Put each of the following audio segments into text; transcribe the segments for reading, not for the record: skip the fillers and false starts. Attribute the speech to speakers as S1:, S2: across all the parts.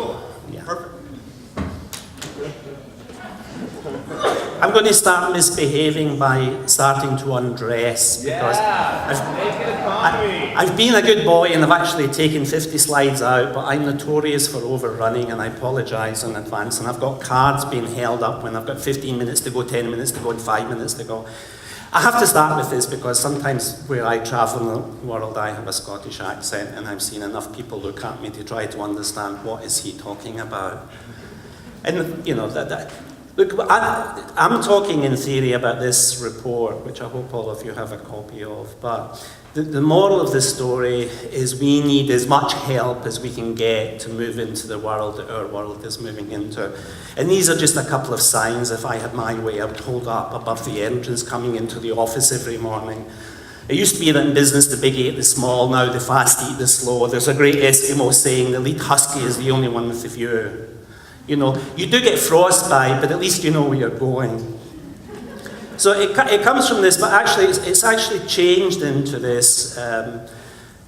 S1: Cool.
S2: Yeah.
S1: Perfect.
S2: I'm going to start misbehaving by starting to undress because I've been a good boy and I've actually taken 50 slides out, but I'm notorious for overrunning and I apologise in advance. And I've got cards being held up when I've got 15 minutes to go, 10 minutes to go, and 5 minutes to go. I have to start with this because sometimes where I travel in the world, I have a Scottish accent and I've seen enough people look at me to try to understand what is he talking about. And, you know, look, I'm talking in theory about this report, which I hope all of you have a copy of, but the moral of the story is we need as much help as we can get to move into the world that our world is moving into. And these are just a couple of signs. If I had my way, I would hold up above the entrance coming into the office every morning. It used to be that in business the big eat the small, now the fast eat the slow. There's a great Eskimo saying, the lead husky is the only one with the view. You know, you do get frostbite, but at least you know where you're going. So it comes from this, but actually it's actually changed into this. And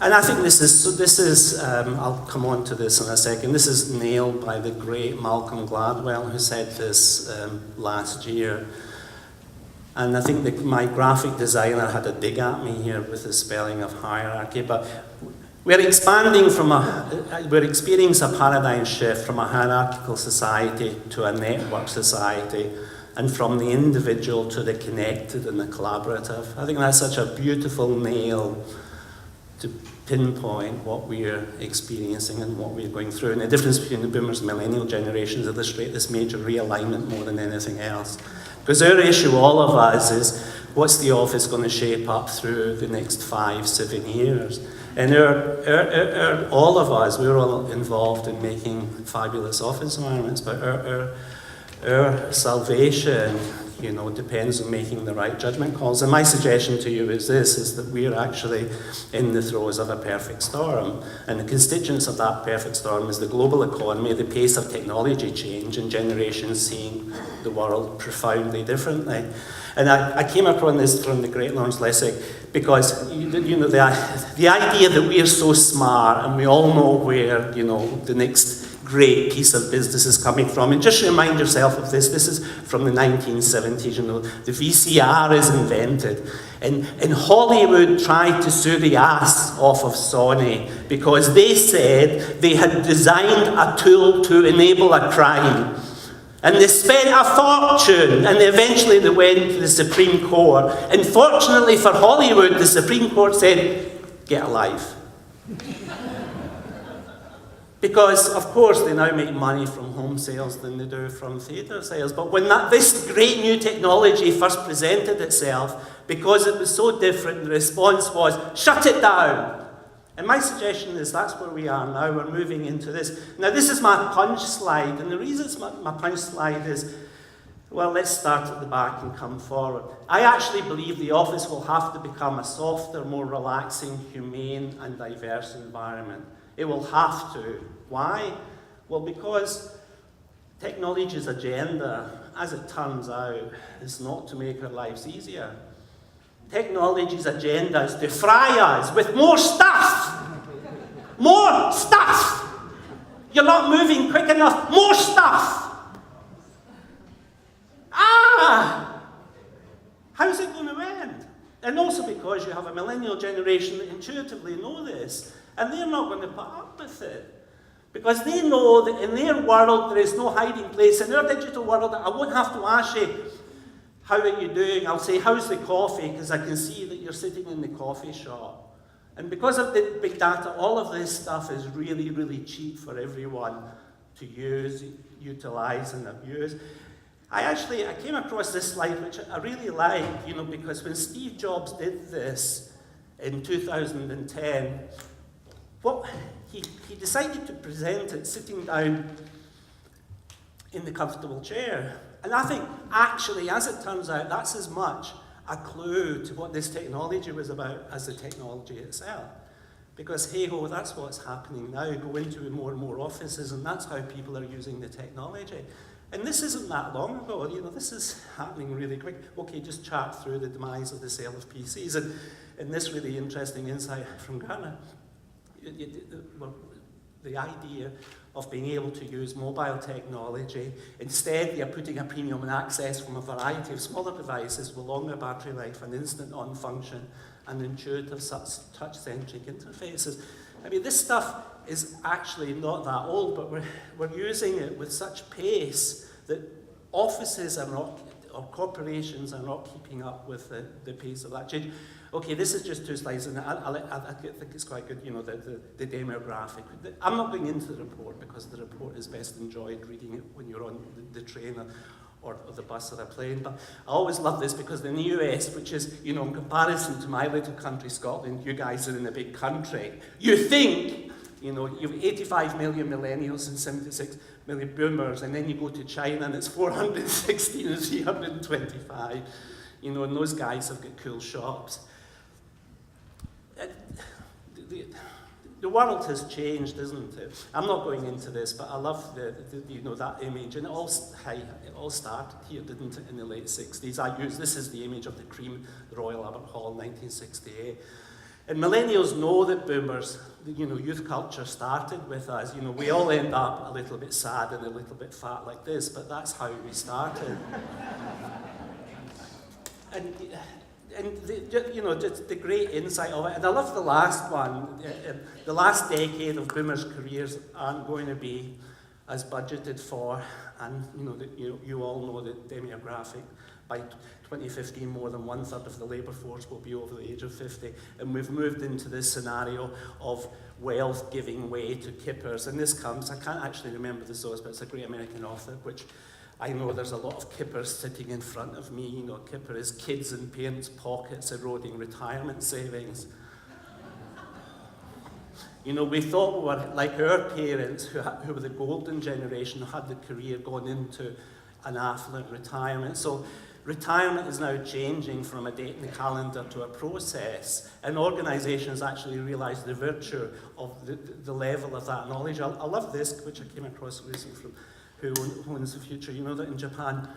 S2: I think this is I'll come on to this in a second. This is nailed by the great Malcolm Gladwell, who said this last year. And I think my graphic designer had a dig at me here with the spelling of hierarchy, but we're experiencing a paradigm shift from a hierarchical society to a network society, and from the individual to the connected and the collaborative. I think that's such a beautiful nail to pinpoint what we're experiencing and what we're going through. And the difference between the boomers and millennial generations illustrate this major realignment more than anything else. Because our issue, all of us, is what's the office going to shape up through the next 5-7 years? And all of us, we're all involved in making fabulous office environments, but our salvation, you know, depends on making the right judgment calls. And my suggestion to you is this, is that we're actually in the throes of a perfect storm. And the constituents of that perfect storm is the global economy, the pace of technology change, and generations seeing the world profoundly differently. And I came across this from the great Lawrence Lessig because, you know, the idea that we are so smart and we all know where, you know, the next great piece of business is coming from. And just remind yourself of this. This is from the 1970s, you know. The VCR is invented. And Hollywood tried to sue the ass off of Sony because they said they had designed a tool to enable a crime. And they spent a fortune, and eventually they went to the Supreme Court. And fortunately for Hollywood, the Supreme Court said, get a life. Because, of course, they now make money from home sales than they do from theatre sales. But when this great new technology first presented itself, because it was so different, the response was, shut it down. And my suggestion is that's where we are now. We're moving into this. Now, this is my punch slide. And the reason it's my punch slide is, well, let's start at the back and come forward. I actually believe the office will have to become a softer, more relaxing, humane, and diverse environment. It will have to. Why? Well, because technology's agenda, as it turns out, is not to make our lives easier. Technology's agenda is to fry us with more stuff. More stuff. You're not moving quick enough. More stuff. How's it going to end? And also because you have a millennial generation that intuitively know this, and they're not going to put up with it. Because they know that in their world there is no hiding place. In their digital world, I won't have to ask you, how are you doing? I'll say, how's the coffee? Because I can see that you're sitting in the coffee shop. And because of the big data, all of this stuff is really, really cheap for everyone to use, utilize, and abuse. I came across this slide, which I really like, you know, because when Steve Jobs did this in 2010, he decided to present it sitting down in the comfortable chair. And I think, actually, as it turns out, that's as much a clue to what this technology was about as the technology itself. Because, hey-ho, that's what's happening now. Go into more and more offices, and that's how people are using the technology. And this isn't that long ago, you know, this is happening really quick. Okay, just chart through the demise of the sale of PCs. And this really interesting insight from Ghana. The idea of being able to use mobile technology. Instead, they are putting a premium on access from a variety of smaller devices with longer battery life and instant on function and intuitive touch-centric interfaces. I mean, this stuff is actually not that old, but we're using it with such pace that offices are not, or corporations are not keeping up with the pace of that change. Okay, this is just 2 slides, and I think it's quite good, you know, the demographic. I'm not going into the report because the report is best enjoyed reading it when you're on the train or the bus or a plane, but I always love this because in the US, which is, you know, in comparison to my little country, Scotland, you guys are in a big country. You think, you know, you have 85 million millennials and 76 million boomers, and then you go to China and it's 416 and 325, you know, and those guys have got cool shops. The world has changed, isn't it? I'm not going into this, but I love you know, that image, and it all started here, didn't it, in the late 60s. This is the image of the cream, the Royal Albert Hall, 1968. And millennials know that boomers, you know, youth culture started with us. You know, we all end up a little bit sad and a little bit fat like this, but that's how we started. And you know, just the great insight of it. And I love the last one. The last decade of boomers' careers aren't going to be as budgeted for. And you know, you all know the demographic. By 2015, more than 1/3 of the labour force will be over the age of 50. And we've moved into this scenario of wealth giving way to kippers. And this comes, I can't actually remember the source, but it's a great American author, which I know there's a lot of kippers sitting in front of me. You know, kipper is kids in parents' pockets eroding retirement savings. You know, we thought we were like our parents who were the golden generation, who had the career going into an affluent retirement. So retirement is now changing from a date in the calendar to a process. And organisations actually realise the virtue of the level of that knowledge. I love this, which I came across recently from Who Owns the Future. You know that in Japan,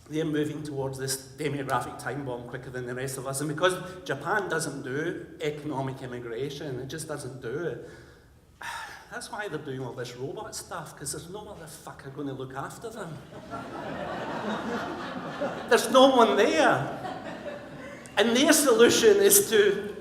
S2: they're moving towards this demographic time bomb quicker than the rest of us. And because Japan doesn't do economic immigration, it just doesn't do it. That's why they're doing all this robot stuff, because there's no motherfucker going to look after them. There's no one there. And their solution is to...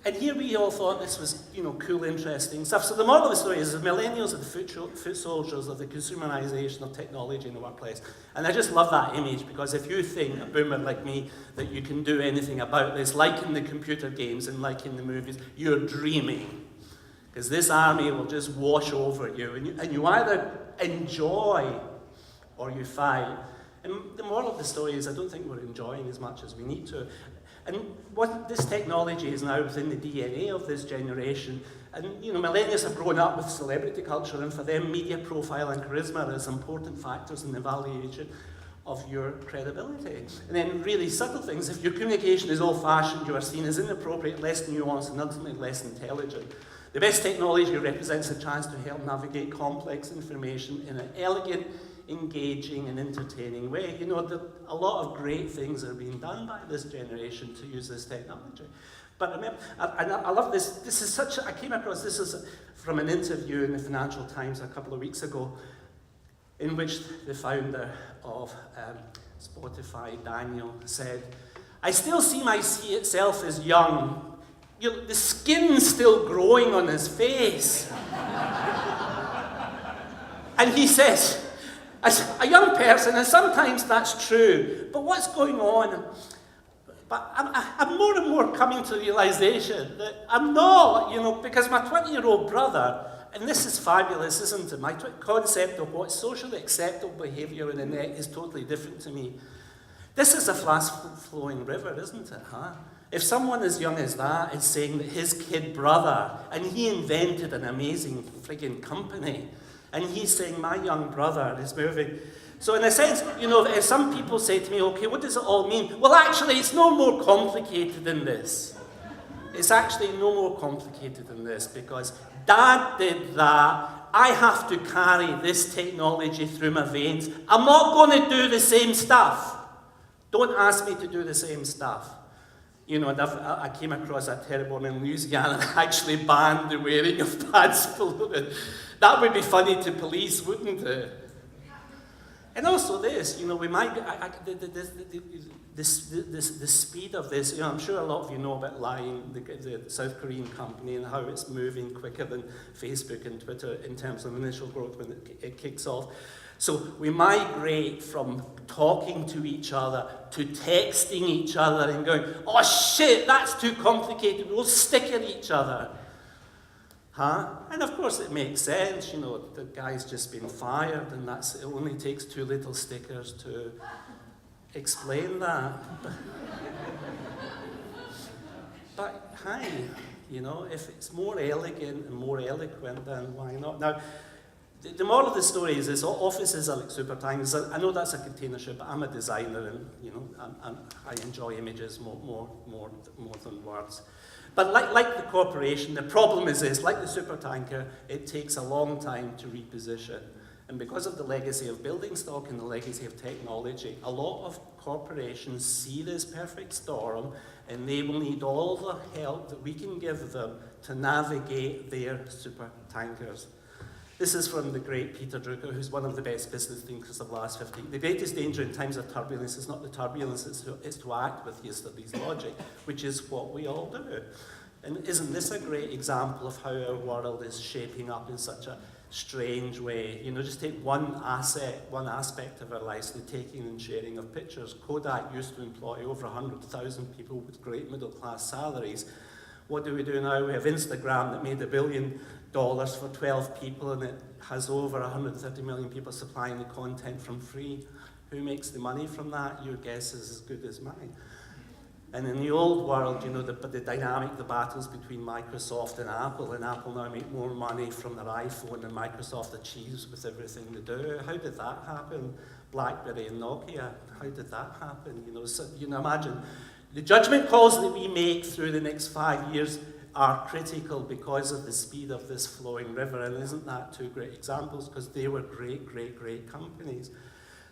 S2: And here we all thought this was, you know, cool, interesting stuff. So the moral of the story is the millennials are the foot soldiers of the consumerization of technology in the workplace. And I just love that image, because if you think, a boomer like me, that you can do anything about this, like in the computer games and like in the movies, you're dreaming. Because this army will just wash over you, and you either enjoy or you fight. And the moral of the story is I don't think we're enjoying as much as we need to. And what this technology is now within the DNA of this generation. And you know, millennials have grown up with celebrity culture, and for them, media profile and charisma are as important factors in the evaluation of your credibility. And then really subtle things. If your communication is old-fashioned, you are seen as inappropriate, less nuanced, and ultimately less intelligent. The best technology represents a chance to help navigate complex information in an elegant, engaging and entertaining way. You know, a lot of great things are being done by this generation to use this technology. But remember, and I love this. This is such, I came across this is from an interview in the Financial Times a couple of weeks ago, in which the founder of Spotify, Daniel, said, "I still see myself as young. You know, the skin's still growing on his face." And he says, as a young person, and sometimes that's true, but what's going on? But I'm more and more coming to the realization that I'm not, you know, because my 20-year-old brother, and this is fabulous, isn't it? My concept of what's socially acceptable behaviour in the net is totally different to me. This is a fast-flowing river, isn't it, huh? If someone as young as that is saying that his kid brother, and he invented an amazing frigging company, and he's saying, my young brother is moving. So in a sense, you know, if some people say to me, okay, what does it all mean? Well, actually, it's no more complicated than this. It's actually no more complicated than this, because Dad did that. I have to carry this technology through my veins. I'm not going to do the same stuff. Don't ask me to do the same stuff. You know, and I came across that terrible one in Louisiana and actually banned the wearing of pads below it. That would be funny to police, wouldn't it? And also this, you know, we might, the speed of this, you know, I'm sure a lot of you know about Line, the South Korean company, and how it's moving quicker than Facebook and Twitter in terms of initial growth when it kicks off. So we migrate from talking to each other to texting each other and going, oh shit, that's too complicated, we'll stick at each other. Huh? And of course it makes sense, you know, the guy's just been fired and it only takes 2 little stickers to explain that. But hi, you know, if it's more elegant and more eloquent, then why not? Now, the moral of the story is this: offices are like supertankers. I know that's a container ship, but I'm a designer, and you know, I enjoy images more than words. But like the corporation, the problem is this: like the supertanker, it takes a long time to reposition, and because of the legacy of building stock and the legacy of technology, a lot of corporations see this perfect storm, and they will need all the help that we can give them to navigate their supertankers. This is from the great Peter Drucker, who's one of the best business thinkers of the last 50 years. The greatest danger in times of turbulence is not the turbulence, it's to act with yesterday's logic, which is what we all do. And isn't this a great example of how our world is shaping up in such a strange way? You know, just take one aspect of our lives, the taking and sharing of pictures. Kodak used to employ over 100,000 people with great middle-class salaries. What do we do now? We have Instagram that made $1 billion for 12 people, and it has over 130 million people supplying the content from free. Who makes the money from that? Your guess is as good as mine. And in the old world, you know, the dynamic, the battles between Microsoft and Apple now make more money from their iPhone than Microsoft achieves with everything they do. How did that happen? BlackBerry and Nokia, how did that happen? You know, imagine. The judgment calls that we make through the next 5 years are critical because of the speed of this flowing river, and isn't that 2 great examples? Because they were great companies.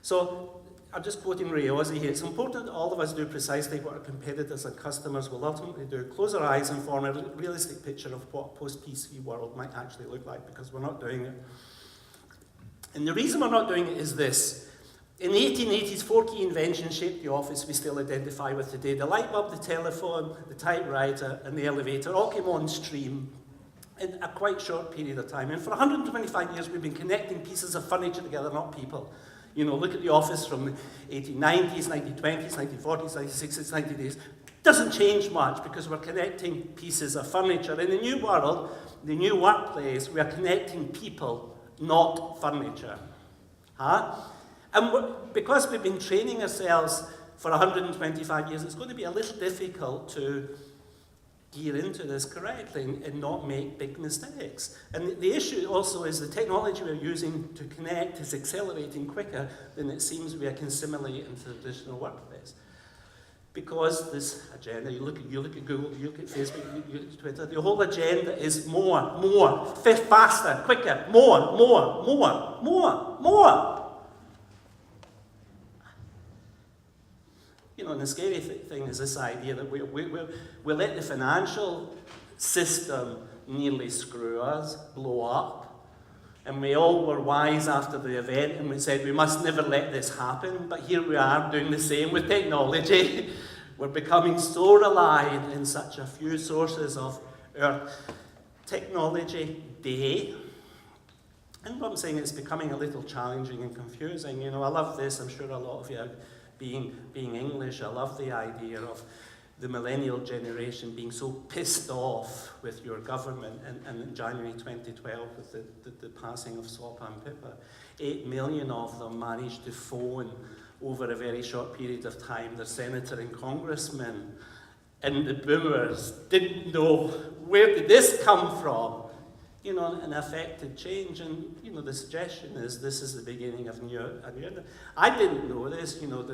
S2: So, I'm just quoting Ray Ozzie here. It's important that all of us do precisely what our competitors and customers will ultimately do. Close our eyes and form a realistic picture of what a post-PC world might actually look like, because we're not doing it. And the reason we're not doing it is this. In the 1880s, 4 key inventions shaped the office we still identify with today. The light bulb, the telephone, the typewriter, and the elevator all came on stream in a quite short period of time. And for 125 years, we've been connecting pieces of furniture together, not people. You know, look at the office from the 1890s, 1920s, 1940s, 1960s, 1980s. Doesn't change much because we're connecting pieces of furniture. In the new world, the new workplace, we are connecting people, not furniture. Huh? And because we've been training ourselves for 125 years, it's going to be a little difficult to gear into this correctly and not make big mistakes. And the issue also is the technology we're using to connect is accelerating quicker than it seems we can assimilate into the traditional workplace. Because this agenda, you look at Google, you look at Facebook, you look at Twitter, the whole agenda is more, faster, quicker, more. You know, and the scary thing is this idea that we let the financial system nearly screw us, blow up. And we all were wise after the event and we said we must never let this happen. But here we are doing the same with technology. We're becoming so reliant in such a few sources of our technology day. And what I'm saying is becoming a little challenging and confusing. You know, I love this. I'm sure a lot of you have being English, I love the idea of the millennial generation being so pissed off with your government, and in January 2012 with the passing of SWAPA and PIPA, 8 million of them managed to phone over a very short period of time their senator and congressman, and the boomers didn't know where did this come from. You know, an affected change, and you know, the suggestion is this is the beginning of a new. I didn't know this, you know,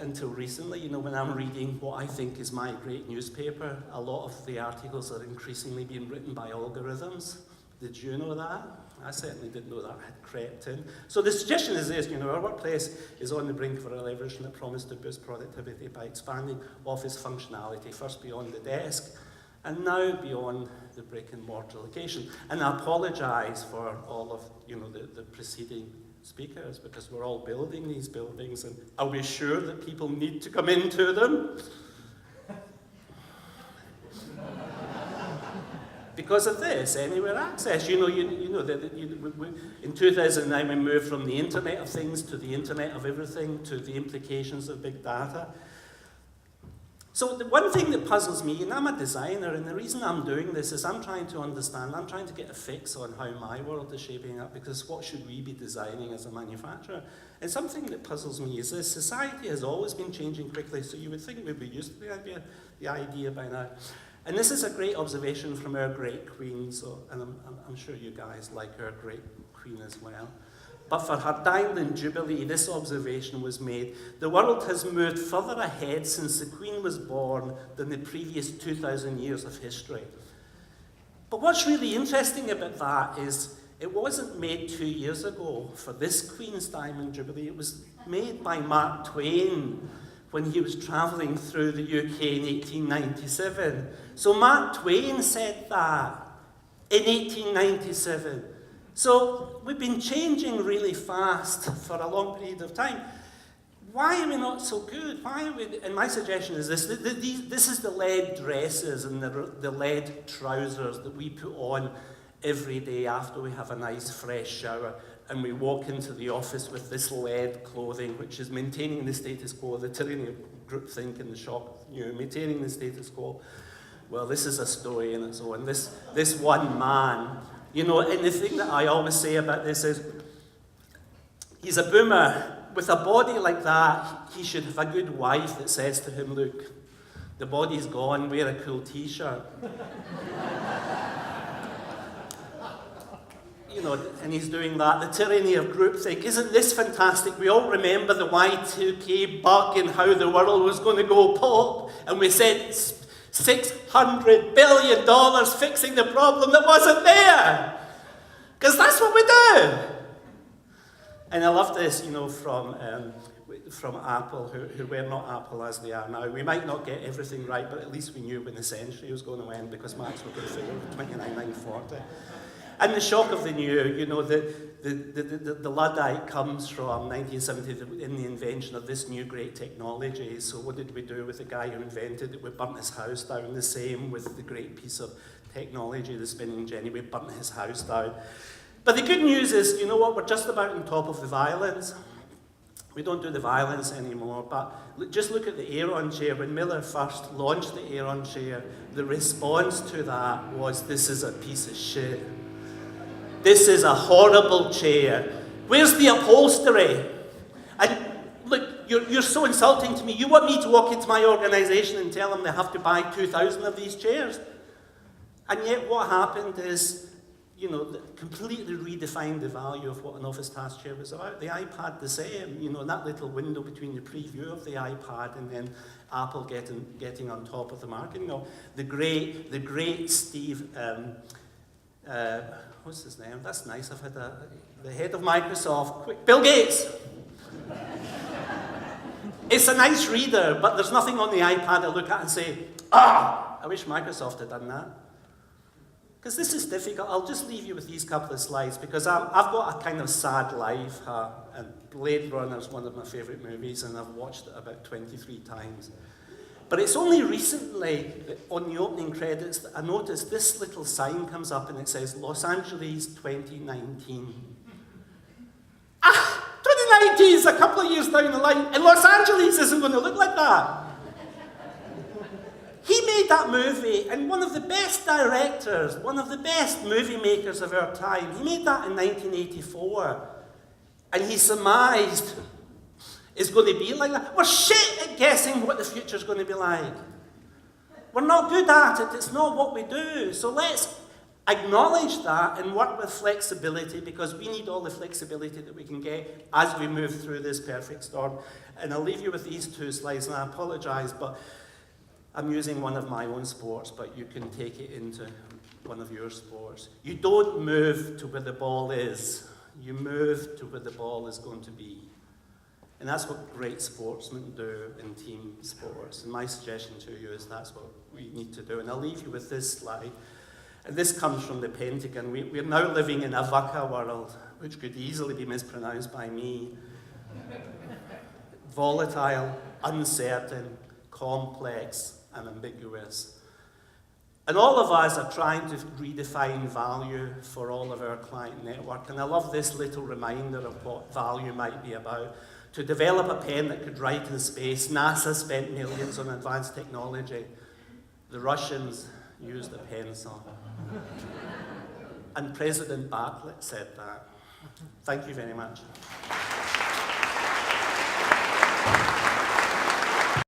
S2: until recently. You know, when I'm reading what I think is my great newspaper, a lot of the articles are increasingly being written by algorithms. Did you know that? I certainly didn't know that had crept in. So the suggestion is this, our workplace is on the brink of a revolution that promised to boost productivity by expanding office functionality, first beyond the desk, and now beyond the brick and mortar location. And I apologise for all of the preceding speakers, because we're all building these buildings, and are we sure that people need to come into them? Because of this, anywhere access. In 2009 we moved from the Internet of Things to the Internet of Everything to the implications of big data. So the one thing that puzzles me, and I'm a designer, and the reason I'm doing this is I'm trying to understand, I'm trying to get a fix on how my world is shaping up, because what should we be designing as a manufacturer? And something that puzzles me is this: society has always been changing quickly, so you would think we'd be used to the idea by now. And this is a great observation from our great queen, and I'm sure you guys like our great queen as well. But for her diamond jubilee, this observation was made: the world has moved further ahead since the Queen was born than the previous 2,000 years of history. But what's really interesting about that is it wasn't made 2 years ago for this Queen's diamond jubilee. It was made by Mark Twain when he was travelling through the UK in 1897. So Mark Twain said that in 1897. So we've been changing really fast for a long period of time. Why are we not so good? Why are we? And my suggestion is this: this is the lead dresses and the lead trousers that we put on every day after we have a nice fresh shower, and we walk into the office with this lead clothing, which is maintaining the status quo, the tyranny of groupthink in the shop, maintaining the status quo. Well, this is a story in its own. This one man. And the thing that I always say about this is, he's a boomer. With a body like that, he should have a good wife that says to him, look, the body's gone, wear a cool t-shirt. And he's doing that, the tyranny of groupthink. Isn't this fantastic? We all remember the Y2K bug and how the world was going to go pop, and we said $600 billion fixing the problem that wasn't there. Because that's what we do. And I love this, from Apple, who were not Apple as they are now. We might not get everything right, but at least we knew when the century was going to end, because Maxwell could figure 29,940. And the shock of the new, the Luddite comes from 1970 in the invention of this new great technology. So what did we do with the guy who invented it? We burnt his house down. The same with the great piece of technology, the spinning jenny. We burnt his house down. But the good news is, we're just about on top of the violence. We don't do the violence anymore, but just look at the Aeron chair. When Miller first launched the Aeron chair, the response to that was, this is a piece of shit. This is a horrible chair. Where's the upholstery? And look, you're so insulting to me. You want me to walk into my organisation and tell them they have to buy 2,000 of these chairs? And yet what happened is, completely redefined the value of what an office task chair was about. The iPad the same, that little window between the preview of the iPad and then Apple getting on top of the market. The great Steve, what's his name? That's nice. I've had the head of Microsoft. Quick, Bill Gates. It's a nice reader, but there's nothing on the iPad I look at and say, I wish Microsoft had done that. Because this is difficult. I'll just leave you with these couple of slides, because I've got a kind of sad life, and Blade Runner is one of my favourite movies, and I've watched it about 23 times. But it's only recently, on the opening credits, that I noticed this little sign comes up and it says, Los Angeles 2019. 2019 is a couple of years down the line, and Los Angeles isn't going to look like that. He made that movie, and one of the best directors, one of the best movie makers of our time, he made that in 1984. And he surmised it's going to be like that. We're shit at guessing what the future's going to be like. We're not good at it. It's not what we do. So let's acknowledge that and work with flexibility, because we need all the flexibility that we can get as we move through this perfect storm. And I'll leave you with these two slides, and I apologise, but I'm using one of my own sports, but you can take it into one of your sports. You don't move to where the ball is. You move to where the ball is going to be. And that's what great sportsmen do in team sports. And my suggestion to you is that's what we need to do. And I'll leave you with this slide. And this comes from the Pentagon. We're now living in a VUCA world, which could easily be mispronounced by me. Volatile, uncertain, complex, and ambiguous. And all of us are trying to redefine value for all of our client network. And I love this little reminder of what value might be about. To develop a pen that could write in space, NASA spent millions on advanced technology. The Russians used a pencil. And President Bartlett said that. Thank you very much.